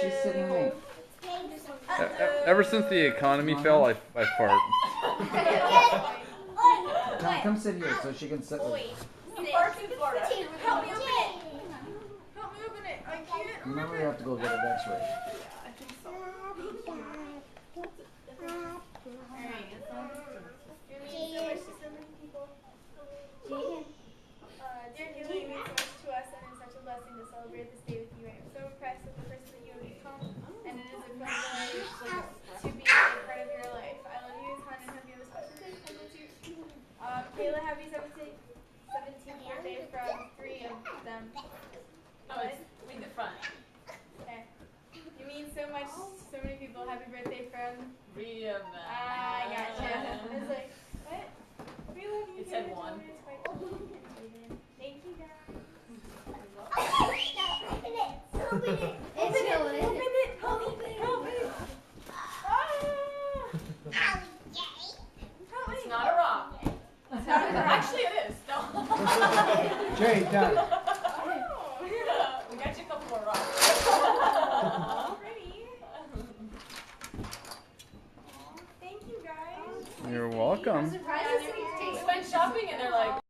She's sitting me. Ever since the economy fell, I fart. Come sit here so she can sit with you. He farts in Florida. Help me open it. Help me open it. I can't. Remember, you have to go get an X-ray. Yeah, I think so. Alright, you're meaning so much to so many people. Dear Julie, you mean so much to us, and it's such a blessing to celebrate this day with you. I am so impressed with the person that you have become, and it is a privilege to be a part of your life. I love you, hon, and hope you have a special day. I love you. Kayla, happy 17th birthday from 3 of them. Oh, it's in the front. Okay. You mean so much to so many people. Happy birthday from 3 of them. I gotcha. I was like, what? We love you. It said 1. Thank you, guys. Open it. Open it. It's going. Open it. Open it. Open it. It's not a rock. It's not a rock. Actually, it is. No. Jay, done. We got you a couple more rocks. Pretty. Thank you, guys. You're welcome. We went shopping and they're like,